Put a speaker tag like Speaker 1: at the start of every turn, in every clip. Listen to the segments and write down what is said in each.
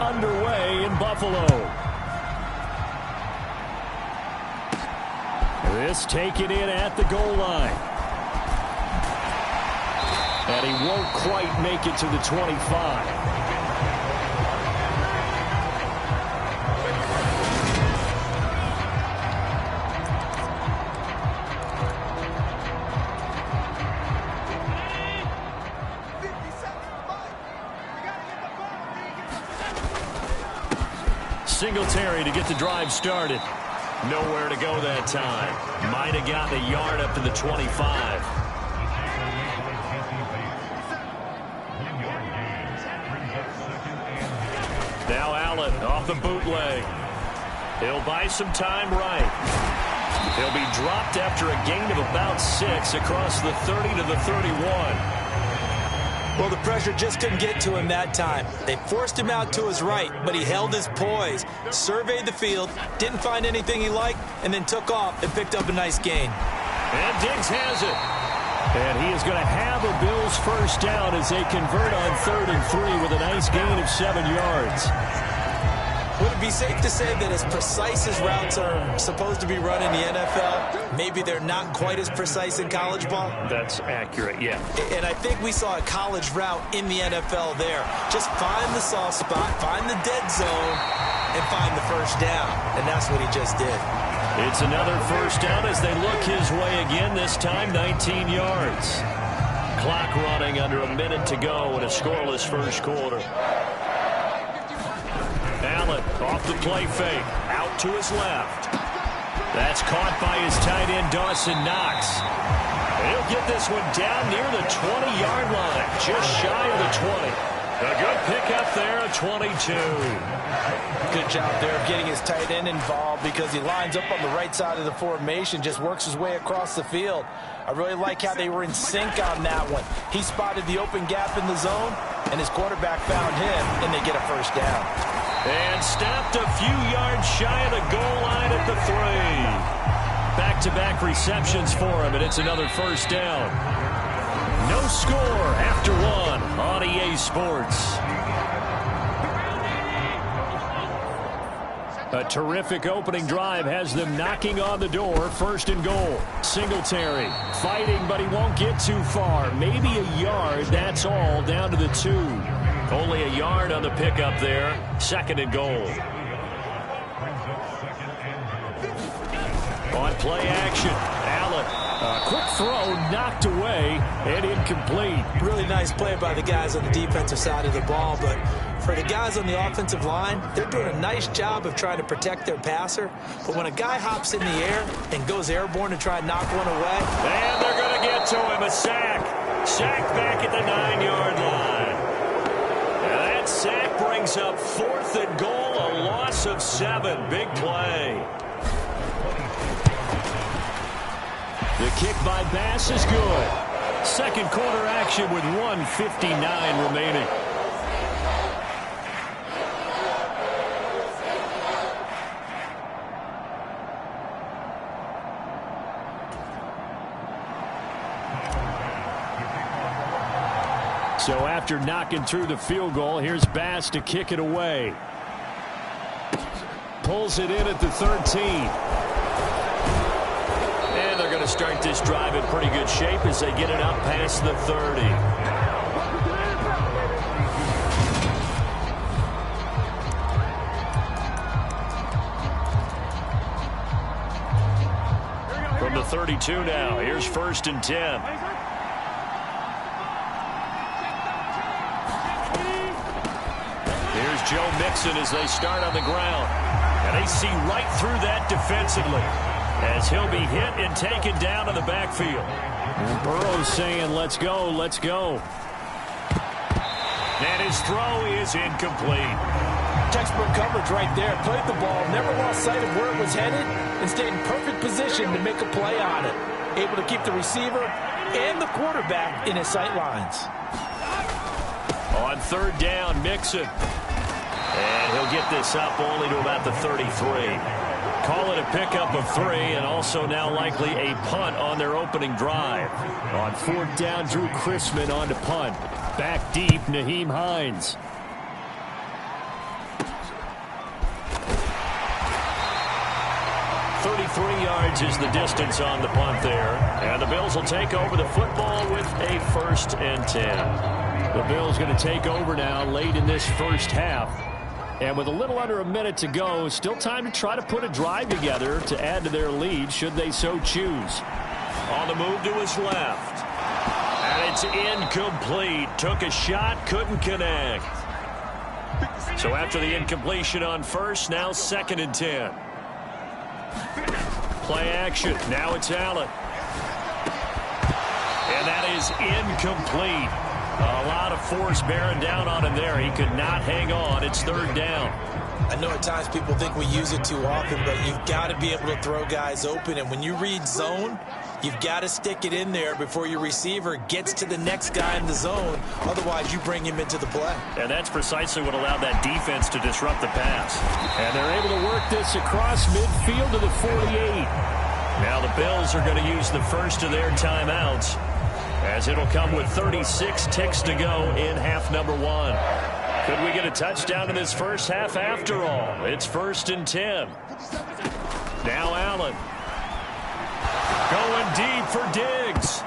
Speaker 1: underway in Buffalo. This taken in at the goal line. And he won't quite make it to the 25. Singletary to get the drive started. Nowhere to go that time. Might have gotten a yard up to the 25. Now Allen off the bootleg. He'll buy some time right. He'll be dropped after a gain of about 6 across the 30 to the 31.
Speaker 2: Well, the pressure just couldn't get to him that time. They forced him out to his right, but he held his poise, surveyed the field, didn't find anything he liked, and then took off and picked up a nice gain.
Speaker 1: And Diggs has it. And he is going to have a Bills first down as they convert on 3rd and 3 with a nice gain of 7 yards.
Speaker 2: Would it be safe to say that as precise as routes are supposed to be run in the NFL, maybe they're not quite as precise in college ball?
Speaker 1: That's accurate, yeah.
Speaker 2: And I think we saw a college route in the NFL there. Just find the soft spot, find the dead zone, and find the first down. And that's what he just did.
Speaker 1: It's another first down as they look his way again, this time 19 yards. Clock running under a minute to go in a scoreless first quarter. Allen off the play fake, out to his left. That's caught by his tight end, Dawson Knox. He'll get this one down near the 20-yard line, just shy of the 20. A good pickup there, a 22.
Speaker 3: Good job there of getting his tight end involved because he lines up on the right side of the formation, just works his way across the field. I really like how they were in sync on that one. He spotted the open gap in the zone, and his quarterback found him, and they get a first down.
Speaker 1: And stopped a few yards shy of the goal line at the 3. Back-to-back receptions for him, and it's another first down. No score after 1 on EA Sports. A terrific opening drive has them knocking on the door. 1st and goal. Singletary fighting, but he won't get too far. Maybe a yard, that's all, down to the 2. Only a yard on the pickup there. 2nd and goal. On play action, Allen. A quick throw knocked away and incomplete.
Speaker 2: Really nice play by the guys on the defensive side of the ball, but for the guys on the offensive line, they're doing a nice job of trying to protect their passer. But when a guy hops in the air and goes airborne to try and knock one away.
Speaker 1: And they're going to get to him. A sack. Sack back at the 9-yard line. And that sack brings up 4th and goal, a loss of 7. Big play. The kick by Bass is good. 2nd quarter action with 1:59 remaining. So after knocking through the field goal, here's Bass to kick it away. Pulls it in at the 13. And they're going to start this drive in pretty good shape as they get it up past the 30. From the 32 now, here's 1st and 10. Here's Joe Mixon as they start on the ground. And they see right through that defensively as he'll be hit and taken down in the backfield. And Burrow's saying, let's go, let's go. And his throw is incomplete.
Speaker 3: Textbook coverage right there. Played the ball, never lost sight of where it was headed, and stayed in perfect position to make a play on it. Able to keep the receiver and the quarterback in his sight lines.
Speaker 1: On 3rd down, Mixon. And he'll get this up only to about the 33. Call it a pickup of 3, and also now likely a punt on their opening drive. On 4th down, Drew Chrisman on to punt. Back deep, Nyheim Hines. 33 yards is the distance on the punt there. And the Bills will take over the football with a 1st and 10. The Bills going to take over now late in this first half. And with a little under a minute to go, still time to try to put a drive together to add to their lead should they so choose.
Speaker 2: On the move to his left.
Speaker 1: And it's incomplete. Took a shot, couldn't connect. So after the incompletion on first, now 2nd and 10. Play action. Now it's Allen. And that is incomplete. A lot of force bearing down on him there. He could not hang on. It's 3rd down.
Speaker 2: I know at times people think we use it too often, but you've got to be able to throw guys open. And when you read zone, you've got to stick it in there before your receiver gets to the next guy in the zone. Otherwise, you bring him into the play.
Speaker 1: And that's precisely what allowed that defense to disrupt the pass. And they're able to work this across midfield to the 48. Now the Bills are going to use the first of their timeouts, as it'll come with 36 ticks to go in half number 1. Could we get a touchdown in this first half after all? It's 1st and 10. Now Allen. Going deep for Diggs.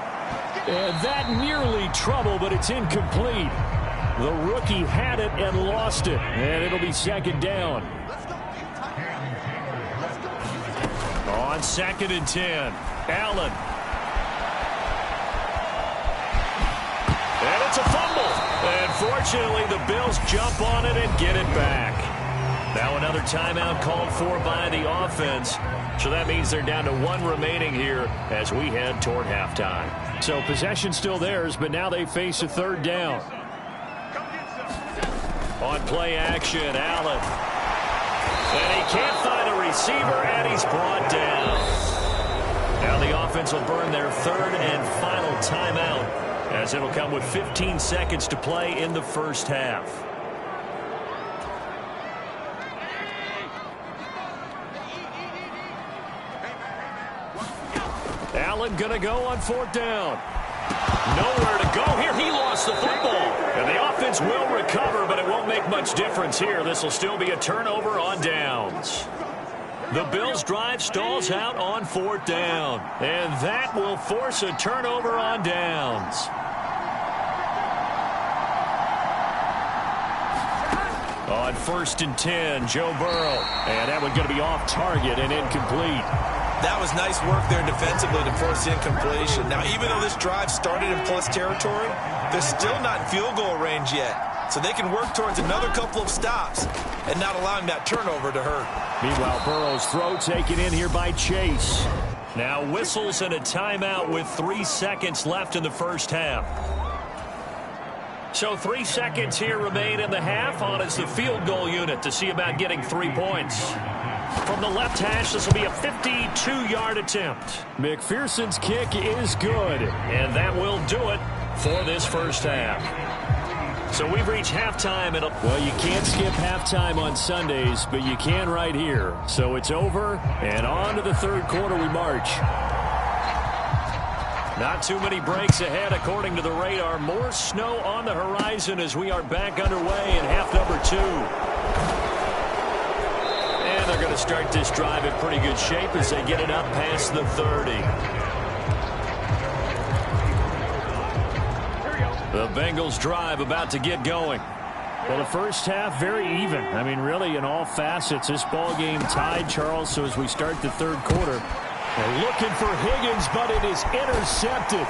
Speaker 1: And that nearly trouble, but it's incomplete. The rookie had it and lost it. And it'll be 2nd down. On 2nd and 10. Allen. And it's a fumble. And fortunately, the Bills jump on it and get it back. Now another timeout called for by the offense. So that means they're down to 1 remaining here as we head toward halftime. So possession still theirs, but now they face a 3rd down. On play action, Allen. And he can't find a receiver, and he's brought down. Now the offense will burn their 3rd and final timeout, as it'll come with 15 seconds to play in the first half. Allen going to go on 4th down. Nowhere to go here. He lost the football. And the offense will recover, but it won't make much difference here. This will still be a turnover on downs. The Bills' drive stalls out on 4th down. And that will force a turnover on downs. On 1st and 10, Joe Burrow. And that one's going to be off target and incomplete.
Speaker 2: That was nice work there defensively to force the incompletion. Now, even though this drive started in plus territory, they're still not in field goal range yet. So they can work towards another couple of stops and not allowing that turnover to hurt.
Speaker 1: Meanwhile, Burrow's throw taken in here by Chase. Now whistles and a timeout with 3 seconds left in the first half. So 3 seconds here remain in the half on as the field goal unit to see about getting 3 points. From the left hash, this will be a 52-yard attempt. McPherson's kick is good, and that will do it for this first half. So we've reached halftime. Well, you can't skip halftime on Sundays, but you can right here. So it's over, and on to the 3rd quarter we march. Not too many breaks ahead, according to the radar. More snow on the horizon as we are back underway in half number 2. And they're going to start this drive in pretty good shape as they get it up past the 30. The Bengals drive about to get going. Well, the first half, very even. I mean, really, in all facets, this ball game tied, Charles. So as we start the 3rd quarter, they're looking for Higgins, but it is intercepted.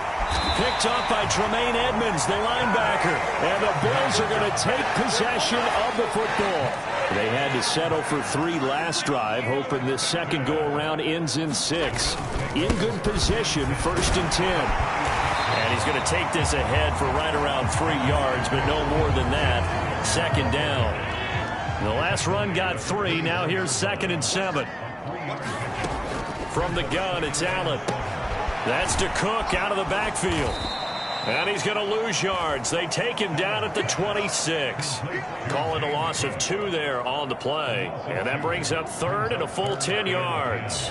Speaker 1: Picked off by Tremaine Edmonds, the linebacker. And the Bills are going to take possession of the football. They had to settle for 3 last drive, hoping this second go-around ends in 6. In good position, 1st and 10. And he's going to take this ahead for right around 3 yards, but no more than that. 2nd down. The last run got 3. Now here's 2nd and 7. From the gun, it's Allen. That's to Cook out of the backfield. And he's going to lose yards. They take him down at the 26. Calling a loss of 2 there on the play. And that brings up 3rd and a full 10 yards.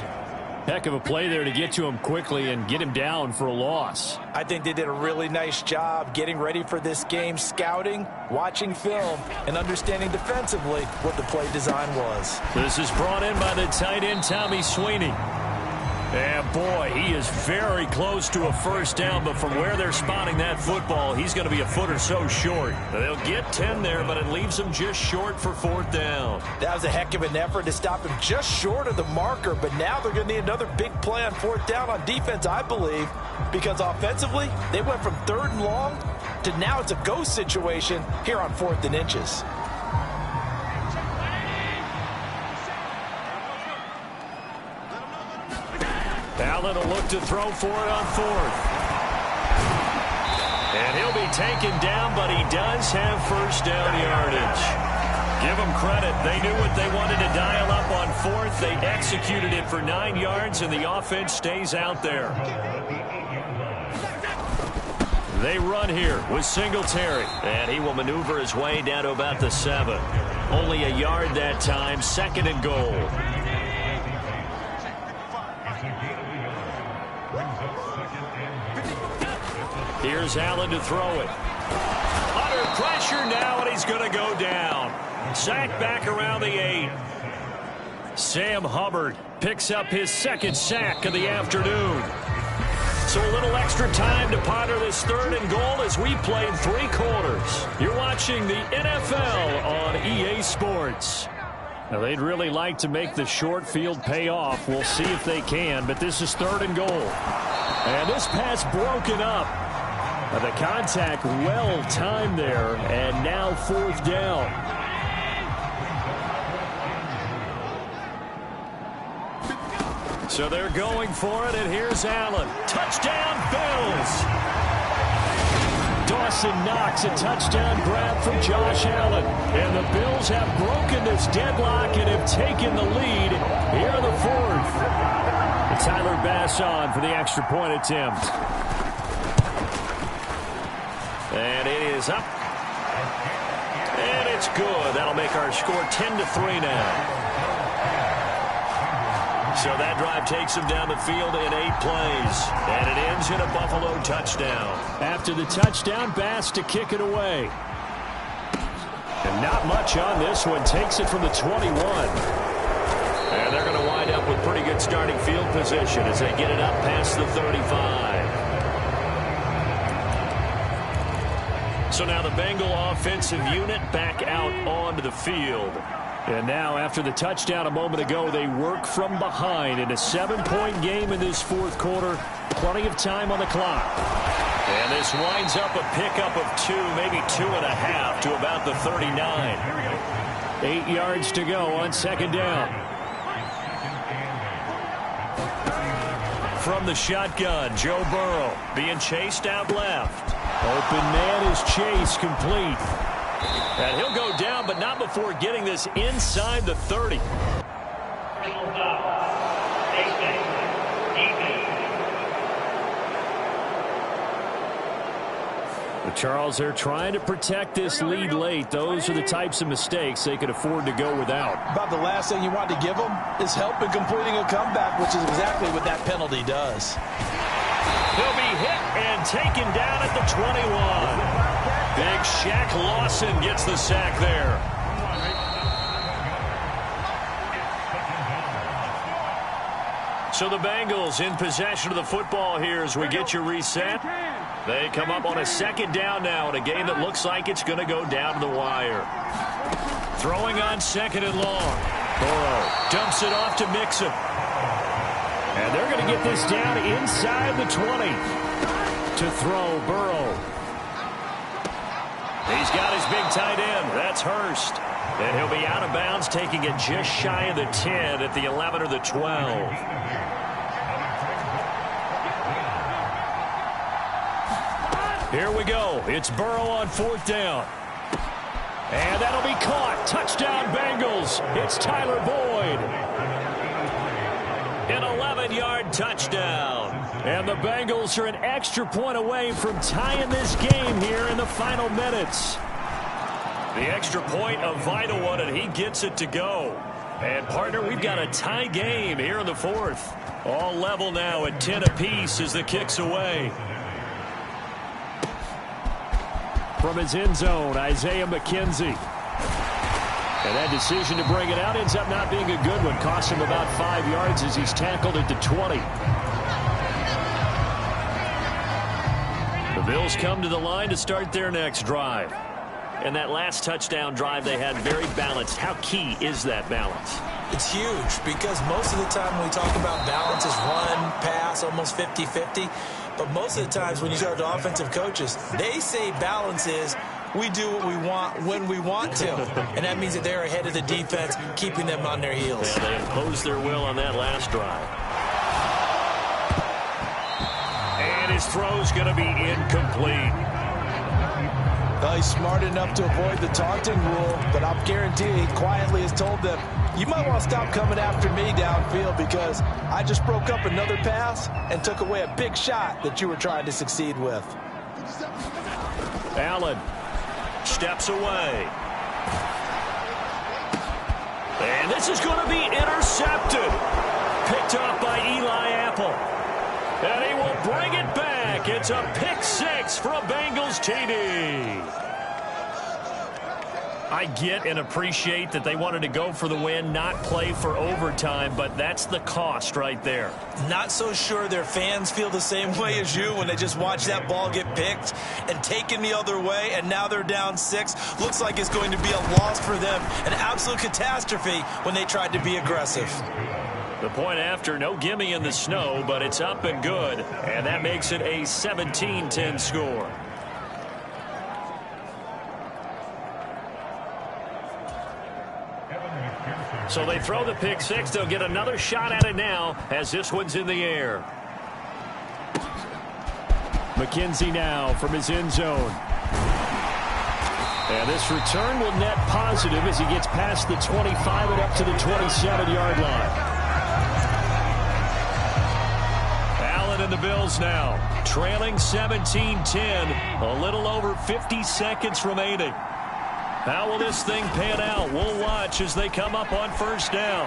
Speaker 1: Heck of a play there to get to him quickly and get him down for a loss.
Speaker 3: I think they did a really nice job getting ready for this game, scouting, watching film, and understanding defensively what the play design was.
Speaker 1: This is brought in by the tight end, Tommy Sweeney. And boy, he is very close to a first down, but from where they're spotting that football, he's going to be a foot or so short. They'll get 10 there, but it leaves him just short for fourth down.
Speaker 3: That was a heck of an effort to stop him just short of the marker, but now they're going to need another big play on fourth down on defense, I believe, because offensively, they went from 3rd and long to now it's a go situation here on 4th and inches.
Speaker 1: Allen will look to throw for it on 4th. And he'll be taken down, but he does have first down yardage. Give them credit. They knew what they wanted to dial up on 4th. They executed it for 9 yards, and the offense stays out there. They run here with Singletary. And he will maneuver his way down to about the 7. Only a yard that time, 2nd and goal. Here's Allen to throw it. Under pressure now, and he's going to go down. Sack back around the 8. Sam Hubbard picks up his 2nd sack of the afternoon. So a little extra time to ponder this 3rd and goal as we played 3 quarters. You're watching the NFL on EA Sports. Now, they'd really like to make the short field pay off. We'll see if they can, but this is 3rd and goal. And this pass broken up. The contact well timed there, and now 4th down. So they're going for it, and here's Allen. Touchdown, Bills! Dawson Knox, a touchdown grab from Josh Allen. And the Bills have broken this deadlock and have taken the lead here in the 4th. And Tyler Bass on for the extra point attempt. And it is up. And it's good. That'll make our score 10-3 now. So that drive takes him down the field in 8 plays. And it ends in a Buffalo touchdown. After the touchdown, Bass to kick it away. And not much on this one. Takes it from the 21. And they're going to wind up with pretty good starting field position as they get it up past the 35. So now the Bengal offensive unit back out onto the field. And now after the touchdown a moment ago, they work from behind in a 7-point game in this 4th quarter. Plenty of time on the clock. And this winds up a pickup of 2, maybe 2.5 to about the 39. 8 yards to go on 2nd down. From the shotgun, Joe Burrow being chased out left. Open man is Chase, complete. And he'll go down, but not before getting this inside the 30. But Charles, they're trying to protect this lead late. Those are the types of mistakes they could afford to go without.
Speaker 3: About the last thing you want to give them is help in completing a comeback, which is exactly what that penalty does.
Speaker 1: He'll be hit and taken down at the 21. Big Shaq Lawson gets the sack there. So the Bengals in possession of the football here as we get you reset. They come up on a 2nd down now in a game that looks like it's going to go down to the wire. Throwing on 2nd and long. Burrow dumps it off to Mixon. And they're going to get this down inside the 20. To throw, Burrow. He's got his big tight end. That's Hurst. And he'll be out of bounds, taking it just shy of the 10 at the 11 or the 12. Here we go. It's Burrow on 4th down. And that'll be caught. Touchdown, Bengals. It's Tyler Boyd. An 11-yard touchdown. And the Bengals are an extra point away from tying this game here in the final minutes. The extra point, a vital one, and he gets it to go. And, partner, we've got a tie game here in the fourth. All level now at 10 apiece as the kick's away. From his end zone, Isaiah McKenzie. And that decision to bring it out ends up not being a good one. Cost him about 5 yards as he's tackled at the 20. The Bills come to the line to start their next drive. And that last touchdown drive they had very balanced. How key is that balance?
Speaker 2: It's huge because most of the time when we talk about balance is run, pass, almost 50-50. But most of the times when you start to offensive coaches, they say balance is we do what we want when we want to. And that means that they're ahead of the defense, keeping them on their heels.
Speaker 1: Yeah, they imposed their will on that last drive. And his throw's going to be incomplete.
Speaker 3: Well, he's smart enough to avoid the taunting rule, but I'm guaranteeing he quietly has told them, you might want to stop coming after me downfield because I just broke up another pass and took away a big shot that you were trying to succeed with.
Speaker 1: Allen steps away. And this is going to be intercepted. Picked up by Eli Apple. And he will bring it back. It's a pick six for a Bengals TD. I get and appreciate that they wanted to go for the win, not play for overtime, but that's the cost right there.
Speaker 2: Not so sure their fans feel the same way as you when they just watch that ball get picked and taken the other way, and now they're down 6. Looks like it's going to be a loss for them, an absolute catastrophe when they tried to be aggressive.
Speaker 1: The point after, no gimme in the snow, but it's up and good, and that makes it a 17-10 score. So they throw the pick six. They'll get another shot at it now as this one's in the air. McKenzie now from his end zone. And this return will net positive as he gets past the 25 and up to the 27-yard line. Allen and the Bills now trailing 17-10. A little over 50 seconds remaining. How will this thing pan out? We'll watch as they come up on first down.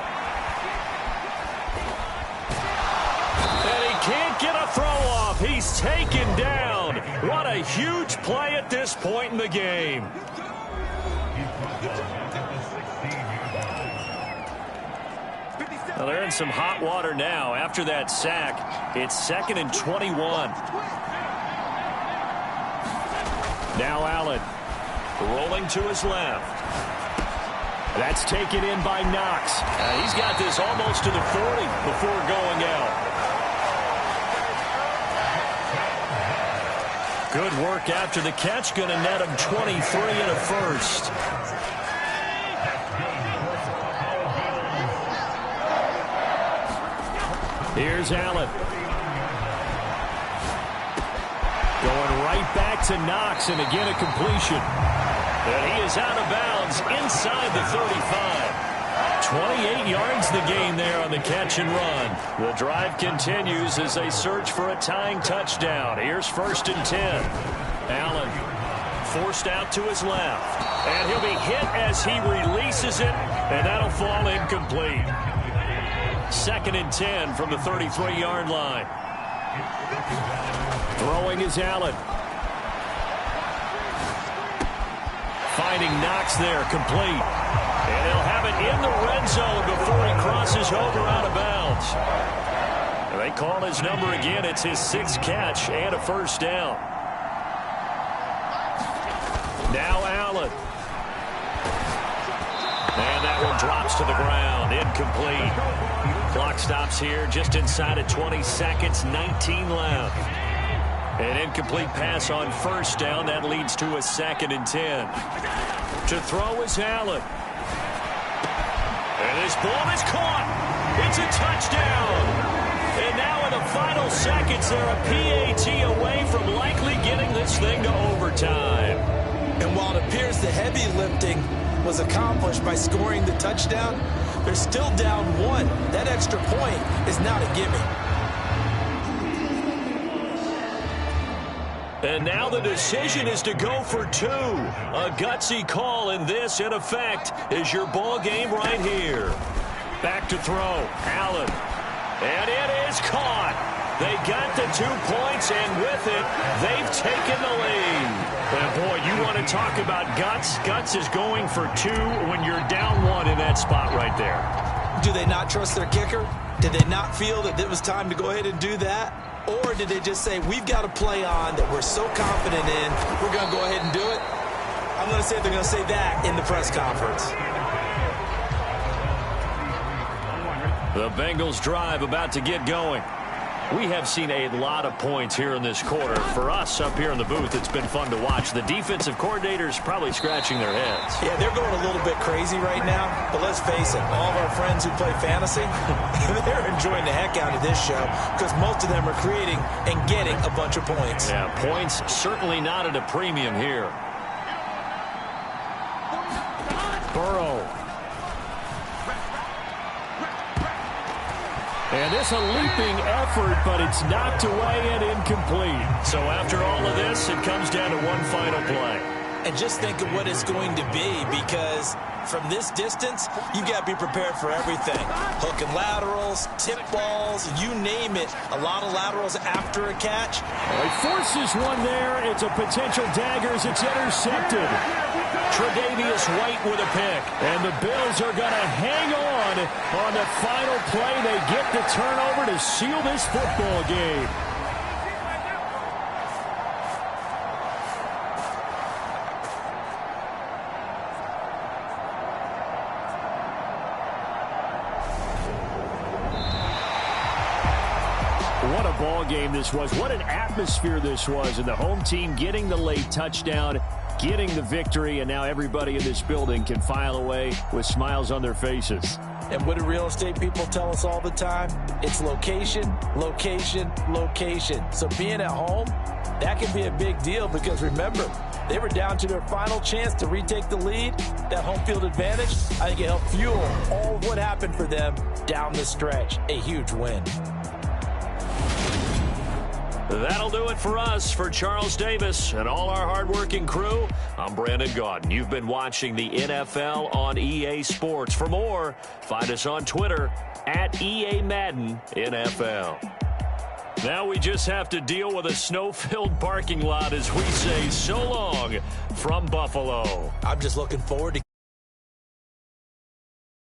Speaker 1: And he can't get a throw off. He's taken down. What a huge play at this point in the game. Well, they're in some hot water now. After that sack, it's 2nd and 21. Now Allen. Rolling to his left. That's taken in by Knox. He's got this almost to the 40 before going out. Good work after the catch. Going to net him 23 and a first. Here's Allen. Going right back to Knox, and again a completion. And he is out of bounds inside the 35. 28 yards the gain there on the catch and run. The drive continues as they search for a tying touchdown. Here's 1st and 10. Allen forced out to his left. And he'll be hit as he releases it, and that'll fall incomplete. 2nd and 10 from the 33-yard line. Throwing is Allen. Finding Knox there, complete. And he'll have it in the red zone before he crosses over out of bounds. And they call his number again. It's his 6th catch and a first down. Now Allen. And that one drops to the ground. Incomplete. Clock stops here just inside of 20 seconds. 19 left. An incomplete pass on first down. That leads to a 2nd and 10. To throw is Allen. And this ball is caught. It's a touchdown. And now in the final seconds, they're a PAT away from likely getting this thing to overtime.
Speaker 2: And while it appears the heavy lifting was accomplished by scoring the touchdown, they're still down 1. That extra point is not a gimme.
Speaker 1: And now the decision is to go for 2. A gutsy call, and this, in effect, is your ball game right here. Back to throw. Allen. And it is caught. They got the 2 points, and with it, they've taken the lead. And boy, you want to talk about guts. Guts is going for 2 when you're down 1 in that spot right there.
Speaker 2: Do they not trust their kicker? Did they not feel that it was time to go ahead and do that? Or did they just say, we've got a play on that we're so confident in, we're going to go ahead and do it? I'm going to say they're going to say that in the press conference.
Speaker 1: The Bengals drive about to get going. We have seen a lot of points here in this quarter. For us up here in the booth, it's been fun to watch. The defensive coordinators probably scratching their heads.
Speaker 2: Yeah, they're going a little bit crazy right now. But let's face it, all of our friends who play fantasy, they're enjoying the heck out of this show because most of them are creating and getting a bunch of points.
Speaker 1: Yeah, points certainly not at a premium here. Burrow. And this a leaping effort, but it's knocked away and incomplete. So after all of this, it comes down to one final play.
Speaker 2: And just think of what it's going to be, because from this distance, you've got to be prepared for everything. Hook and laterals, tip balls, you name it. A lot of laterals after a catch.
Speaker 1: He forces one there. It's a potential dagger as it's intercepted. Tre'Davious White with a pick. And the Bills are going to hang on the final play. They get the turnover to seal this football game. What a ball game this was. What an atmosphere this was. And the home team getting the late touchdown, getting the victory, and now everybody in this building can file away with smiles on their faces.
Speaker 2: And what do real estate people tell us all the time? It's location, location, location. So being at home, that can be a big deal because remember, they were down to their final chance to retake the lead. That home field advantage, I think it helped fuel all of what happened for them down the stretch. A huge win.
Speaker 1: That'll do it for us. For Charles Davis and all our hardworking crew, I'm Brandon Gaudin. You've been watching the NFL on EA Sports. For more, find us on Twitter at EA Madden NFL. Now we just have to deal with a snow-filled parking lot as we say so long from Buffalo.
Speaker 2: I'm just looking forward to